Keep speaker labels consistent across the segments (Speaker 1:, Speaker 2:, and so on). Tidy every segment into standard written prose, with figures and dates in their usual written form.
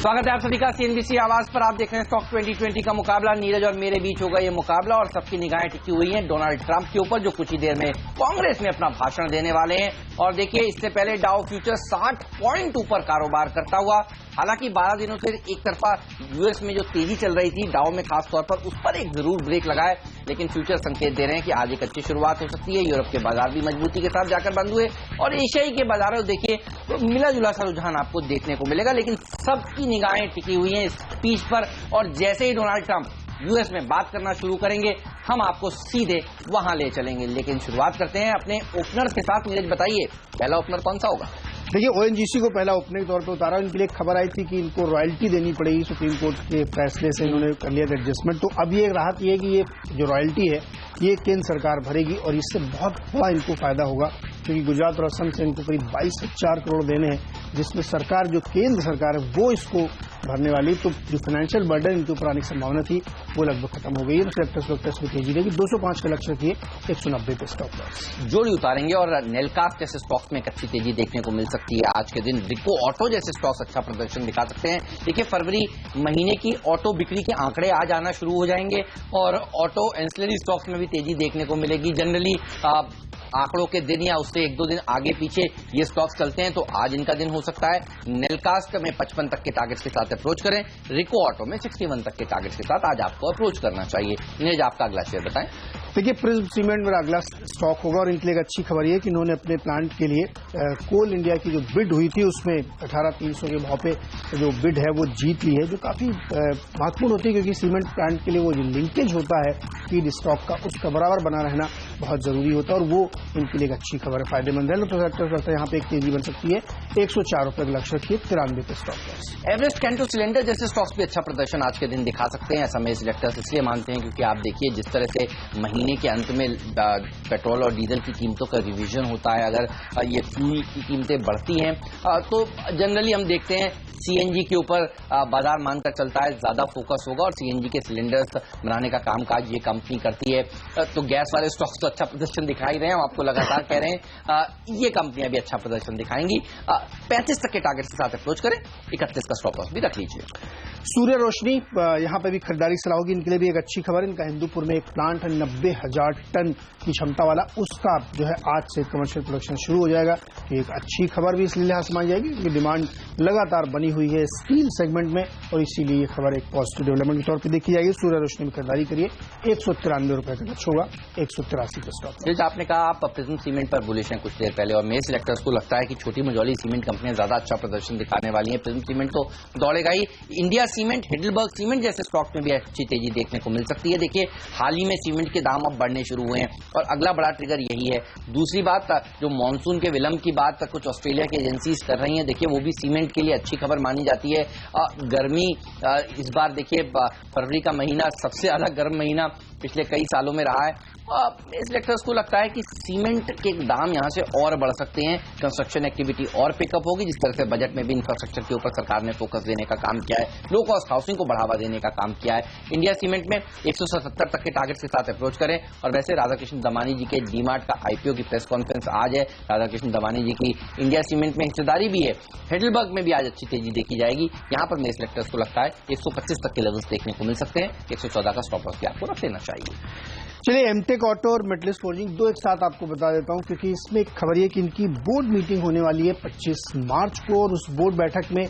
Speaker 1: स्वागत है आप सभी का सीएनबीसी आवाज पर। आप देख रहे हैं स्टॉक 2020 का मुकाबला। नीरज और मेरे बीच होगा ये मुकाबला और सबकी निगाहें टिकी हुई हैं डोनाल्ड ट्रंप के ऊपर, जो कुछ ही देर में कांग्रेस में अपना भाषण देने वाले हैं। और देखिए, इससे पहले डाउ फ्यूचर 60 पॉइंट ऊपर कारोबार करता हुआ, हालांकि 12 दिनों से एक तरफा यूएस में जो तेजी चल रही थी डाउ में खासतौर पर, उस पर एक जरूर ब्रेक लगाए, लेकिन फ्यूचर संकेत दे रहे हैं कि आज एक अच्छी शुरुआत हो सकती है। यूरोप के बाजार भी मजबूती के साथ जाकर बंद हुए और एशियाई के बाजारों देखिए तो मिला जुला सा रुझान आपको देखने को मिलेगा, लेकिन सबकी निगाहें टिकी हुई हैं इस स्पीच पर। और जैसे ही डोनाल्ड ट्रंप यूएस में बात करना शुरू करेंगे, हम आपको सीधे वहां ले चलेंगे। लेकिन शुरुआत करते हैं अपने ओपनर्स के साथ। नीरज बताइए, पहला ओपनर कौन सा होगा?
Speaker 2: देखिए, ओएनजीसी को पहला ओपनर के तौर पर उतारा। इनके लिए खबर आई थी कि इनको रॉयल्टी देनी पड़ेगी, सुप्रीम कोर्ट के फैसले से इन्होंने कर लिया एडजस्टमेंट। तो अब ये राहत ये है कि ये जो रॉयल्टी है ये केंद्र सरकार भरेगी और इससे बहुत बड़ा इनको फायदा होगा, क्योंकि गुजरात और असम से इनको करीब 22,000 करोड़ देने हैं, जिसमें सरकार जो केंद्र सरकार है वो इसको भरने वाली। तो जो फाइनेंशियल बर्डन इनके ऊपर आने की संभावना थी वो लगभग खत्म हो गई है। सेक्टर्स में तेजी रहेगी। 205 का लक्ष्य रखिए, 190 पे स्टॉप लॉस
Speaker 1: जोड़ी उतारेंगे। और नेलकास्ट जैसे स्टॉक्स में एक अच्छी तेजी देखने को मिल सकती है आज के दिन। रिको ऑटो जैसे स्टॉक्स अच्छा प्रदर्शन दिखा सकते हैं। देखिए, फरवरी महीने की ऑटो बिक्री के आंकड़े आज आना शुरू हो जाएंगे और ऑटो एंसिलरी स्टॉक्स में भी तेजी देखने को मिलेगी। जनरली आंकड़ों के दिन या उससे एक दो दिन आगे पीछे ये स्टॉक्स चलते हैं, तो आज इनका दिन हो सकता है। नेलकास्ट में 55 तक के टारगेट्स के साथ अप्रोच करें। रिको ऑटो में 61 तक के टारगेट्स के साथ आज आपको अप्रोच करना चाहिए। नीरज, आपका अगला शेयर बताएं।
Speaker 2: देखिए, प्रिज्म सीमेंट मेरा अगला स्टॉक होगा और इनके लिए एक अच्छी खबर ये कि इन्होंने अपने प्लांट के लिए कोल इंडिया की जो बिड हुई थी उसमें 18,300 के भाव पे जो बिड है वो जीत ली है, जो काफी महत्वपूर्ण होती है, क्योंकि सीमेंट प्लांट के लिए वो जो लिंकेज होता है फीड स्टॉक का, उसका बराबर बना रहना बहुत जरूरी होता है और वो इनके लिए एक अच्छी खबर है, फायदेमंद है। तो यहाँ पे एक तेजी बन सकती है। 104 रुपए का लक्ष्य रखिए, 93 पे stock loss.
Speaker 1: Everest canto cylinder जैसे स्टॉक्स भी अच्छा प्रदर्शन आज के दिन दिखा सकते हैं। ऐसा में सिलेक्टर्स इसलिए मानते हैं क्योंकि आप देखिए जिस तरह से महीने के अंत में पेट्रोल और डीजल की कीमतों का रिवीजन होता है, अगर ये फ्यूल की कीमतें बढ़ती हैं तो जनरली हम देखते हैं सीएनजी के ऊपर बाजार मानकर चलता है, ज्यादा फोकस होगा और सीएनजी के सिलेंडर्स बनाने का कामकाज ये कंपनी करती है। तो गैस वाले स्टॉक्स तो अच्छा प्रदर्शन दिखाई रहे हैं, हम आपको लगातार कह रहे हैं ये कंपनियां भी अच्छा प्रदर्शन दिखाएंगी। 35 तक के टारगेट के साथ अप्रोच करें। 31 का स्टॉप लॉस भी रख लीजिए।
Speaker 2: सूर्य रोशनी, यहाँ पे भी खरीदारी सलाह होगी। इनके लिए भी एक अच्छी खबर है। इनका हिंदुपुर में एक प्लांट है 90,000 टन की क्षमता वाला, उसका जो है आज से कमर्शियल प्रोडक्शन शुरू हो जाएगा। एक अच्छी खबर भी इसलिए लिहाज से मानी जाएगी क्योंकि डिमांड लगातार बनी हुई है स्टील सेगमेंट में और इसीलिए ये खबर एक पॉजिटिव डेवलपमेंट के तौर पर देखी जाएगी। सूर्य रोशनी में खरीदारी करिए। 193 रुपए का लक्ष्य होगा, 183 का स्टॉप।
Speaker 1: जैसे आपने कहा आप प्रिज्म सीमेंट पर बुलिश हैं कुछ देर पहले, और मेरे सिलेक्टर्स को लगता है कि छोटी मझौली सीमेंट कंपनियां ज्यादा अच्छा प्रदर्शन दिखाने वाली हैं। प्रिज्म सीमेंट तो दौड़ेगा ही। इंडिया सीमेंट, हिडलबर्ग सीमेंट जैसे स्टॉक्स में भी अच्छी तेजी देखने को मिल सकती है। देखिए, हाल ही में सीमेंट के दाम अब बढ़ने शुरू हुए हैं और अगला बड़ा ट्रिगर यही है। दूसरी बात, जो मानसून के विलंब की बात कुछ ऑस्ट्रेलिया की एजेंसीज कर रही हैं, देखिए वो भी सीमेंट के लिए अच्छी खबर मानी जाती है। गर्मी इस बार देखिए फरवरी का महीना सबसे ज्यादा गर्म महीना पिछले कई सालों में रहा है। सिलेक्टर्स को लगता है कि सीमेंट के दाम यहां से और बढ़ सकते हैं, कंस्ट्रक्शन एक्टिविटी और पिकअप होगी। जिस तरह से बजट में भी इंफ्रास्ट्रक्चर के ऊपर सरकार ने फोकस देने का काम किया है, लो कॉस्ट हाउसिंग को बढ़ावा देने का काम किया है। इंडिया सीमेंट में 177 तक के टारगेट्स के साथ अप्रोच करें। और वैसे राधाकृष्ण दमानी जी के डीमार्ट का आईपीओ की प्रेस कॉन्फ्रेंस आज है। राधाकृष्ण दमानी जी की इंडिया सीमेंट में हिस्सेदारी भी है। हेडलबर्ग में भी आज अच्छी तेजी देखी जाएगी। यहां पर मेरे सिलेक्टर्स को लगता है 125 तक के लेवल्स देखने को मिल सकते हैं। 114 का स्टॉप लॉस भी आपको रख लेना चाहिए।
Speaker 2: चलिए, एमटेक ऑटो और मेटलिस्ट फोर्जिंग दो एक साथ आपको बता देता हूं, क्योंकि इसमें एक खबर है कि इनकी बोर्ड मीटिंग होने वाली है 25 मार्च को और उस बोर्ड बैठक में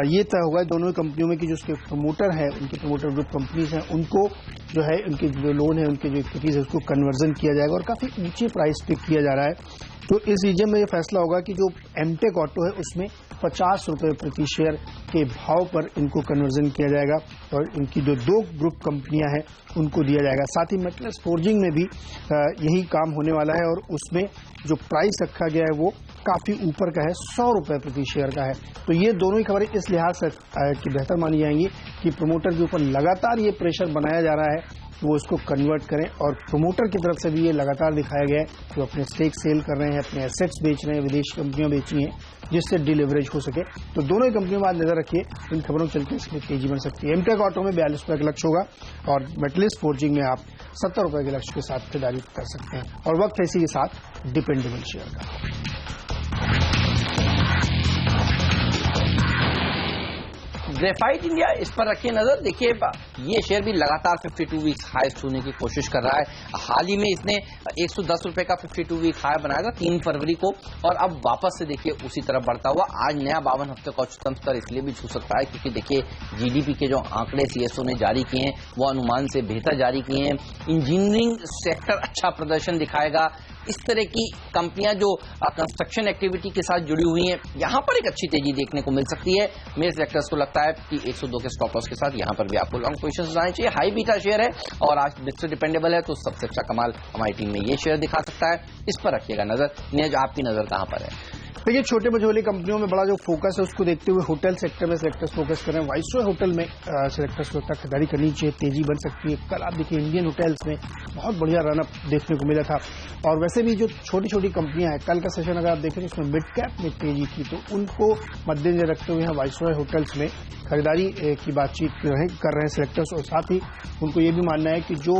Speaker 2: ये तय होगा दोनों ही कंपनियों में कि जो उसके प्रमोटर हैं, उनके प्रमोटर ग्रुप कंपनीज हैं, उनको जो है उनके जो लोन है, उनके जो इक्विटीज है, उसको कन्वर्जन किया जाएगा और काफी ऊंचे प्राइस पे किया जा रहा है। तो इस रीजन में ये फैसला होगा कि जो एमटेक ऑटो है उसमें 50 रुपए प्रति शेयर के भाव पर इनको कन्वर्जन किया जाएगा और इनकी जो दो ग्रुप कंपनियां हैं उनको दिया जाएगा। साथ ही मेटल्स फोर्जिंग में भी यही काम होने वाला है और उसमें जो प्राइस रखा गया है वो काफी ऊपर का है, 100 रुपए प्रति शेयर का है। तो ये दोनों ही खबरें इस लिहाज से की बेहतर मानी जाएंगी कि प्रमोटर के ऊपर लगातार ये प्रेशर बनाया जा रहा है वो इसको कन्वर्ट करें और प्रमोटर की तरफ से भी ये लगातार दिखाया गया है कि वो अपने स्टेक सेल कर रहे हैं, अपने एसेट्स बेच रहे हैं, विदेशी कंपनियां बेची हैं जिससे डिलीवरेज हो सके। तो दोनों ही कंपनियों में नजर रखिए, इन खबरों के चलते इसमें तेजी बन सकती है। एमटेक ऑटो में 42 रुपए का लक्ष्य होगा और मेटलिस्ट फोर्जिंग में आप 70 रुपए के लक्ष्य के साथ खरीदारी कर सकते हैं। और वक्त इसी के साथ डिपेंडेबल शेयर का।
Speaker 1: ग्रेफाइट इंडिया, इस पर रखिए नजर। देखिए ये शेयर भी लगातार 52 वीक्स हाई छूने की कोशिश कर रहा है। हाल ही में इसने 110 रुपए का 52 वीक हाई बनाया था 3 फरवरी को, और अब वापस से देखिए उसी तरफ बढ़ता हुआ आज नया 52 हफ्ते का उच्चतम स्तर इसलिए भी छू सकता है क्योंकि देखिए जीडीपी के जो आंकड़े सीएसओ ने जारी किए हैं वो अनुमान से बेहतर जारी किए हैं। इंजीनियरिंग सेक्टर अच्छा प्रदर्शन दिखाएगा। इस तरह की कंपनियां जो कंस्ट्रक्शन एक्टिविटी के साथ जुड़ी हुई हैं, यहां पर एक अच्छी तेजी देखने को मिल सकती है। मेरे सेक्टर्स को लगता है कि 102 के स्टॉप लॉस के साथ यहां पर भी आपको लॉन्ग पोजीशंस बनाने चाहिए। हाई बीटा शेयर है और आज मिस्टर डिपेंडेबल है, तो सबसे अच्छा कमाल हमारी टीम में ये शेयर दिखा सकता है। इस पर रखिएगा नजर। नीरज, आपकी नजर कहां पर है?
Speaker 2: देखिए, छोटे मझोली कंपनियों में बड़ा जो फोकस है उसको देखते हुए होटल सेक्टर में सिलेक्टर्स फोकस कर रहे हैं। वाइसरॉय होटल में सिलेक्टर्स को खरीदारी करनी चाहिए, तेजी बन सकती है। कल आप देखिए इंडियन होटल्स में बहुत बढ़िया रनअप देखने को मिला था। और वैसे भी जो छोटी छोटी कंपनियां हैं, कल का सेशन अगर आप देखें तो उसमें मिड कैप में तेजी थी, तो उनको मद्देनजर रखते हुए वाइसरॉय होटल्स में खरीदारी की बातचीत कर रहे हैं सिलेक्टर्स। और साथ ही उनको ये भी मानना है कि जो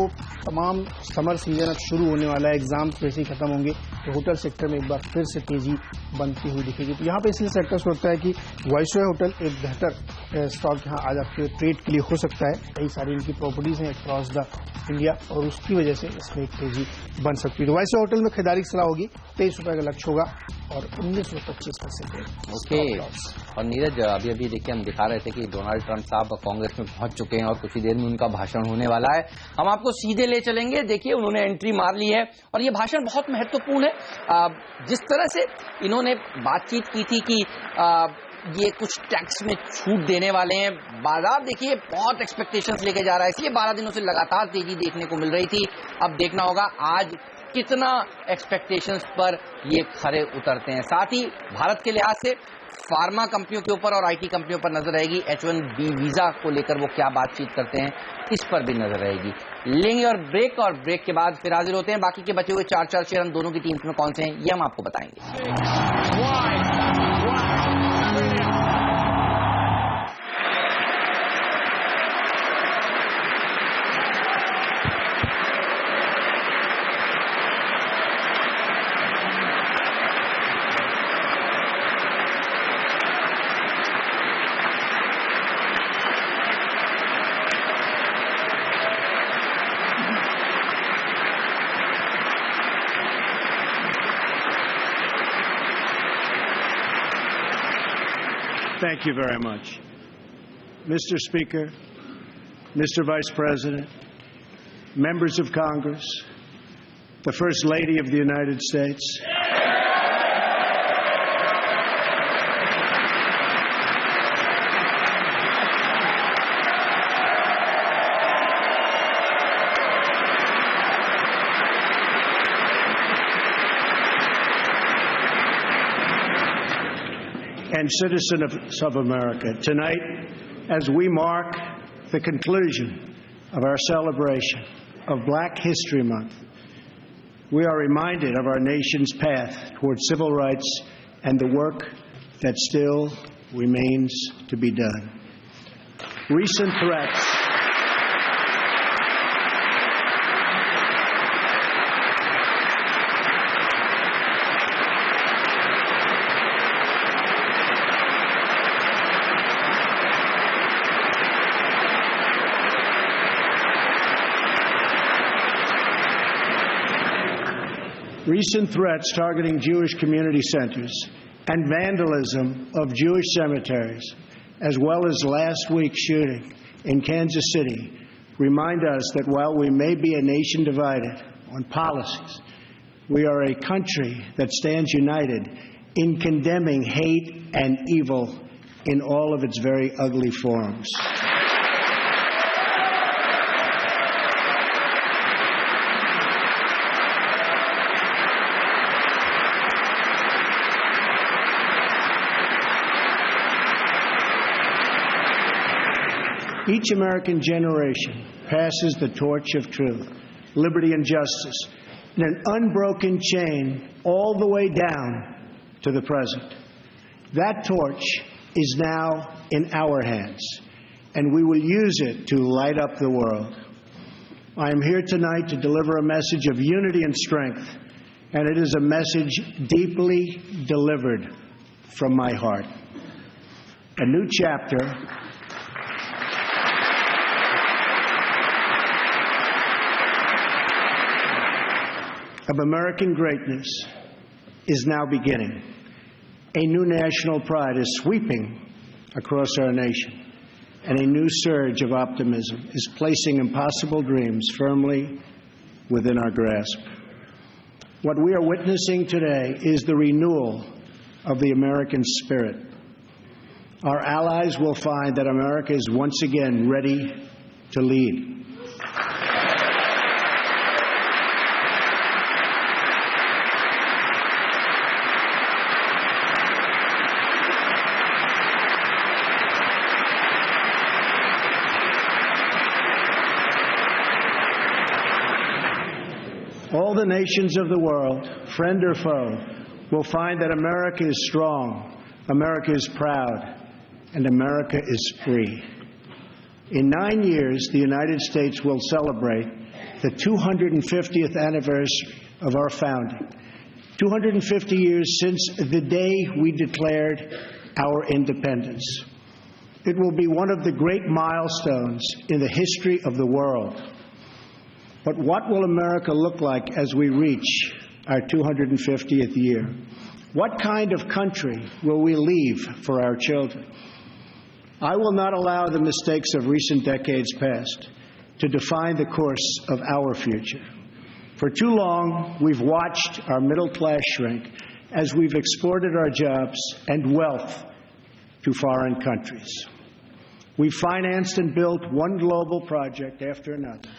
Speaker 2: तमाम समर सीजन अब शुरू होने वाला है, एग्जाम्स वैसे ही खत्म होंगे, तो होटल सेक्टर में एक बार फिर से तेजी बनती हुई दिखेगी। तो यहाँ पे इसलिए सेक्टर्स को लगता है कि वाइसरॉय होटल एक बेहतर स्टॉक यहाँ आज आपके ट्रेड के लिए हो सकता है। कई सारी इनकी प्रॉपर्टीज हैं अक्रॉस द इंडिया और उसकी वजह से इसमें एक तेजी बन सकती है। तो वाइसरॉय होटल में खरीदारी की सलाह होगी। 23 रुपए का लक्ष्य होगा और 1925 का सेकेंड।
Speaker 1: ओके। और नीरज, अभी अभी देखिए हम दिखा रहे थे कि डोनाल्ड ट्रंप साहब कांग्रेस में पहुंच चुके हैं और कुछ ही देर में उनका भाषण होने वाला है। हम आपको सीधे ले चलेंगे। देखिए उन्होंने एंट्री मार ली है और ये भाषण बहुत महत्वपूर्ण है। जिस तरह से इन्होंने बातचीत की थी कि ये कुछ टैक्स में छूट देने वाले हैं, बाजार देखिए बहुत एक्सपेक्टेशंस लेके जा रहा है, इसलिए 12 दिनों से लगातार तेजी देखने को मिल रही थी। अब देखना होगा आज कितना एक्सपेक्टेशंस पर ये खरे उतरते हैं। साथ ही भारत के लिहाज से फार्मा कंपनियों के ऊपर और आईटी कंपनियों पर नजर रहेगी। H1B वीजा को लेकर वो क्या बातचीत करते हैं, इस पर भी नजर रहेगी। लेंगे और ब्रेक के बाद फिर हाजिर होते हैं। बाकी के बचे हुए 4 शेयर हम दोनों की टीम्स में कौन से हैं ये हम आपको बताएंगे।
Speaker 3: Thank you very much. Mr. Speaker, Mr. Vice President, members of Congress, the First Lady of the United States, and citizens of America. Tonight, as we mark the conclusion of our celebration of Black History Month, we are reminded of our nation's path toward civil rights and the work that still remains to be done. Recent threats targeting Jewish community centers and vandalism of Jewish cemeteries, as well as last week's shooting in Kansas City, remind us that while we may be a nation divided on policies, we are a country that stands united in condemning hate and evil in all of its very ugly forms. Each American generation passes the torch of truth, liberty, and justice in an unbroken chain all the way down to the present. That torch is now in our hands, and we will use it to light up the world. I am here tonight to deliver a message of unity and strength, and it is a message deeply delivered from my heart. A new chapter of American greatness is now beginning. A new national pride is sweeping across our nation, and a new surge of optimism is placing impossible dreams firmly within our grasp. What we are witnessing today is the renewal of the American spirit. Our allies will find that America is once again ready to lead. All the nations of the world, friend or foe, will find that America is strong, America is proud, and America is free. In 9 years, the United States will celebrate the 250th anniversary of our founding. 250 years since the day we declared our independence. It will be one of the great milestones in the history of the world. But what will America look like as we reach our 250th year? What kind of country will we leave for our children? I will not allow the mistakes of recent decades past to define the course of our future. For too long, we've watched our middle class shrink as we've exported our jobs and wealth to foreign countries. We've financed and built one global project after another.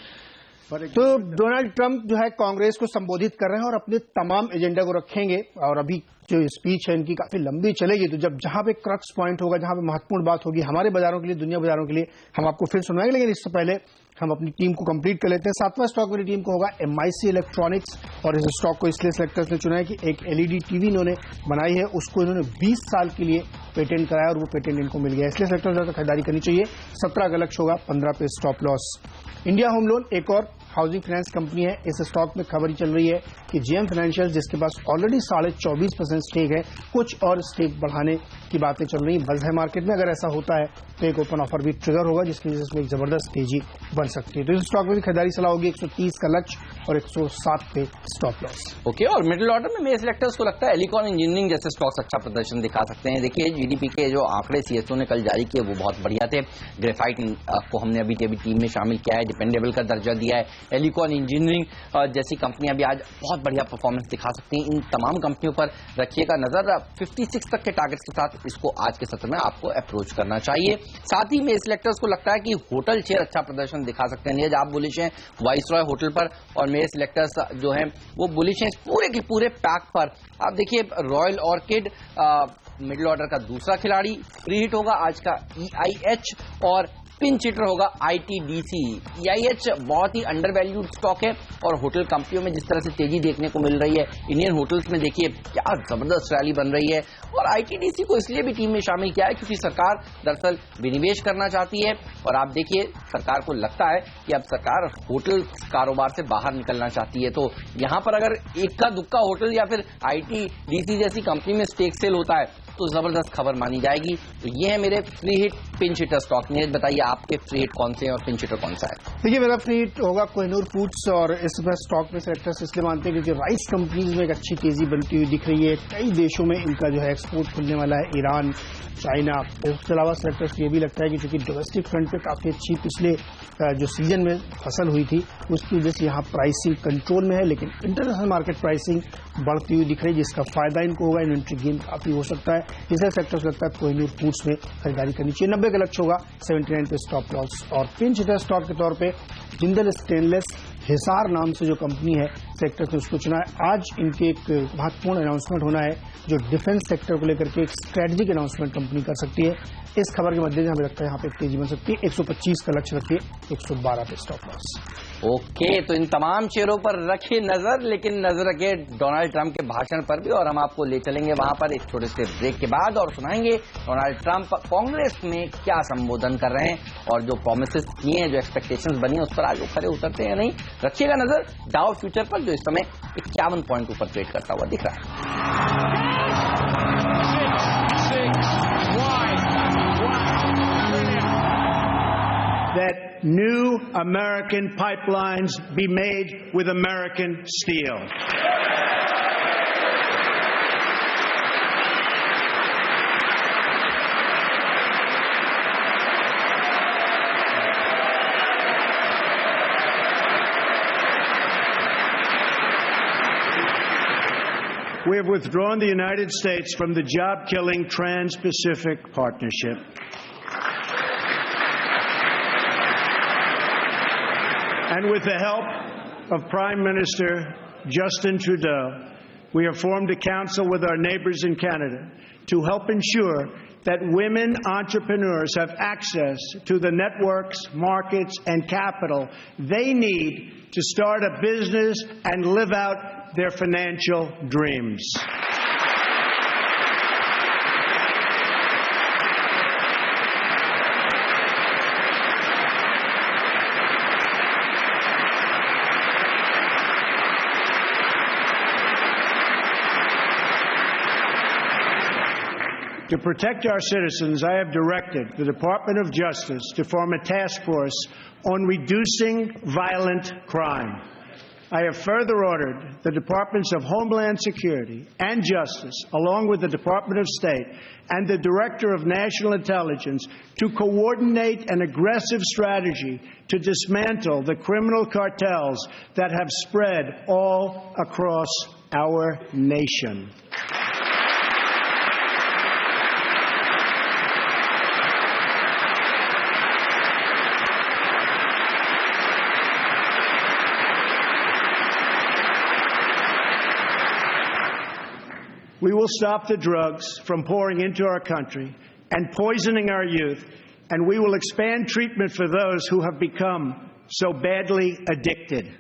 Speaker 2: तो Donald Trump जो है कांग्रेस को संबोधित कर रहे हैं और अपने तमाम एजेंडा को रखेंगे और अभी जो स्पीच है इनकी काफी लंबी चलेगी। तो जब जहां पे क्रक्स पॉइंट होगा, जहां पे महत्वपूर्ण बात होगी हमारे बाजारों के लिए, दुनिया बाजारों के लिए, हम आपको फिर सुनाएंगे। लेकिन इससे पहले हम अपनी टीम को कंप्लीट कर लेते हैं। 7वां स्टॉक मेरी टीम को होगा MIC इलेक्ट्रॉनिक्स और इस स्टॉक को इसलिए सेलेक्टर्स ने चुना है कि एक LED टीवी इन्होंने बनाई है, उसको इन्होंने 20 साल के लिए पेटेंट कराया और वो पेटेंट इनको मिल गया, इसलिए सेलेक्टर्स खरीदारी करनी चाहिए। 17 का लक्ष्य होगा, 15 पे stop loss. India home loan एक और हाउसिंग फाइनेंस कंपनी है। इस स्टॉक में खबर चल रही है कि GM फाइनेंशियल, जिसके पास ऑलरेडी 24.5% स्टेक है, कुछ और स्टेक बढ़ाने की बातें चल रही बल्ज है मार्केट में। अगर ऐसा होता है तो एक ओपन ऑफर भी ट्रिगर होगा, जिसकी वजह से एक जबरदस्त तेजी बन सकती है। तो इस स्टॉक में भी खरीदारी सलाह होगी। 130 का लक्ष्य और 107 पे स्टॉप लॉस।
Speaker 1: ओके, और मिडिल ऑर्डर में मेरे सिलेक्टर्स को लगता है एलिकॉन इंजीनियरिंग जैसे स्टॉक्स अच्छा प्रदर्शन दिखा सकते हैं। देखिए, GDP के जो आंकड़े CSO ने कल जारी किए वो बहुत बढ़िया थे। ग्रेफाइट को हमने अभी टीम में शामिल किया है, डिपेंडेबल का दर्जा दिया है। एलिकॉन इंजीनियरिंग जैसी कंपनियां भी आज बहुत बढ़िया परफॉर्मेंस दिखा सकती हैं। इन तमाम कंपनियों पर रखिएगा नजर। 56 तक के टारगेट्स के साथ इसको आज के सत्र में आपको अप्रोच करना चाहिए। साथ ही मेरे सिलेक्टर्स को लगता है कि होटल शेयर अच्छा प्रदर्शन दिखा सकते हैं। नीरज, आप बुलिश हैं वाइसरॉय होटल पर और मेरे सिलेक्टर्स जो हैं वो बुलिश हैं पूरे के पूरे पैक पर। आप देखिए, रॉयल ऑर्किड मिडिल ऑर्डर का दूसरा खिलाड़ी, फ्री हिट होगा आज का EIH और पिंच हिटर होगा ITDC। EIH बहुत ही अंडर वैल्यूड स्टॉक है और होटल कंपनियों में जिस तरह से तेजी देखने को मिल रही है, इंडियन होटल्स में देखिए क्या जबरदस्त रैली बन रही है। और ITDC को इसलिए भी टीम में शामिल किया है क्योंकि सरकार दरअसल विनिवेश करना चाहती है और आप देखिए सरकार को लगता है कि अब सरकार होटल कारोबार से बाहर निकलना चाहती है। तो यहां पर अगर इक्का दुक्का होटल या फिर ITDC जैसी कंपनी में स्टेक सेल होता है तो जबरदस्त खबर मानी जाएगी। तो ये है मेरे free hit pinch hitter stock. Neeraj, बताइए आपके फ्री हिट कौन से हैं और पिंच हिटर कौन सा है?
Speaker 2: देखिए, मेरा फ्री हिट होगा कोहिनूर फूड्स और इसमें स्टॉक में सेलेक्टर्स इसलिए मानते हैं क्योंकि राइस कंपनीज में एक अच्छी तेजी बनती हुई दिख रही है। कई देशों में इनका जो है एक्सपोर्ट खुलने वाला है, ईरान, चाइना। इसके अलावा सेलेक्टर्स को ये भी लगता है कि चूंकि डोमेस्टिक फ्रंट पे काफी अच्छी पिछले जो सीजन में फसल हुई थी उसकी वजह से यहाँ प्राइसिंग कंट्रोल में है, लेकिन इंटरनेशनल मार्केट प्राइसिंग बढ़ती हुई दिख रही है जिसका फायदा इनको होगा। इन्वेंट्री गेन काफी हो सकता है, इसलिए सेक्टर्स लगता है कोहिनूर फूड्स में खरीदारी करनी चाहिए। 90 का लक्ष्य होगा, 79 पे स्टॉप लॉस। और पिंच हिटर स्टॉक के तौर पे जिंदल स्टेनलेस हिसार नाम से जो कंपनी है सेक्टर्स ने उसको चुना है। आज इनके एक महत्वपूर्ण अनाउंसमेंट होना है जो डिफेंस सेक्टर को लेकर के एक स्ट्रेटेजिक अनाउंसमेंट कंपनी कर सकती है। इस खबर के मद्देनजर हमें लगता है यहाँ पे तेजी बन सकती है। 125 का लक्ष्य रखिए, 112 पे स्टॉप लॉस।
Speaker 1: ओके, तो इन तमाम शेयरों पर रखिए नजर, लेकिन नजर रखिए डोनाल्ड ट्रंप के भाषण पर भी और हम आपको ले चलेंगे वहां पर एक छोटे से ब्रेक के बाद और सुनाएंगे डोनाल्ड ट्रंप कांग्रेस में क्या संबोधन कर रहे हैं और जो प्रॉमिसेस किए हैं, जो एक्सपेक्टेशंस बनी है उस पर आज वो खरे उतरते हैं या नहीं। रखिएगा नजर डाउ फ्यूचर पर जो इस समय 51 पॉइंट ऊपर ट्रेड करता हुआ दिख रहा है।
Speaker 3: That new American pipelines be made with American steel. We have withdrawn the United States from the job-killing Trans-Pacific Partnership. And with the help of Prime Minister Justin Trudeau, we have formed a council with our neighbors in Canada to help ensure that women entrepreneurs have access to the networks, markets, and capital they need to start a business and live out their financial dreams. To protect our citizens, I have directed the Department of Justice to form a task force on reducing violent crime. I have further ordered the Departments of Homeland Security and Justice, along with the Department of State and the Director of National Intelligence, to coordinate an aggressive strategy to dismantle the criminal cartels that have spread all across our nation. We will stop the drugs from pouring into our country and poisoning our youth, and we will expand treatment for those who have become so badly addicted.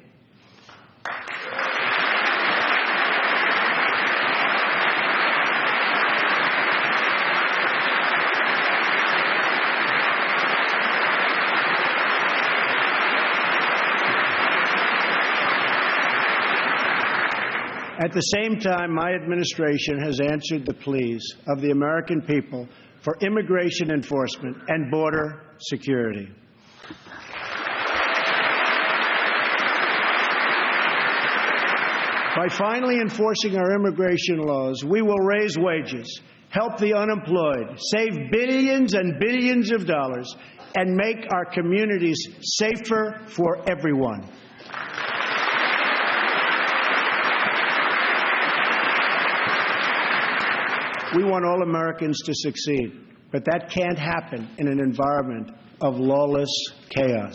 Speaker 3: At the same time, my administration has answered the pleas of the American people for immigration enforcement and border security. By finally enforcing our immigration laws, we will raise wages, help the unemployed, save billions and billions of dollars, and make our communities safer for everyone. We want all Americans to succeed, but that can't happen in an environment of lawless chaos.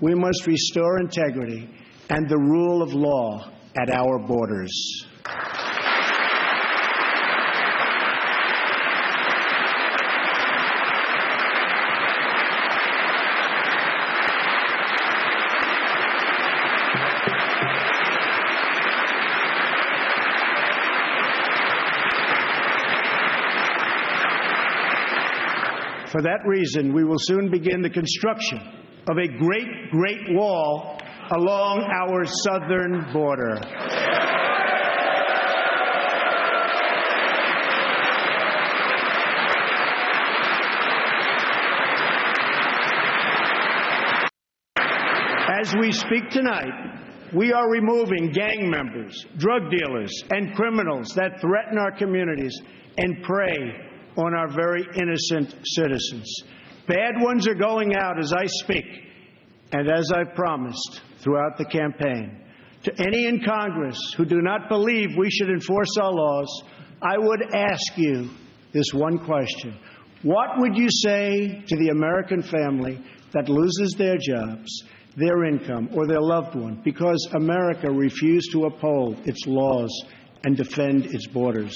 Speaker 3: We must restore integrity and the rule of law at our borders. For that reason, we will soon begin the construction of a great wall along our southern border. As we speak tonight, we are removing gang members, drug dealers, and criminals that threaten our communities and prey on our very innocent citizens. Bad ones are going out as I speak, and as I've promised throughout the campaign. To any in Congress who do not believe we should enforce our laws, I would ask you this one question. What would you say to the American family that loses their jobs, their income, or their loved one because America refused to uphold its laws and defend its borders?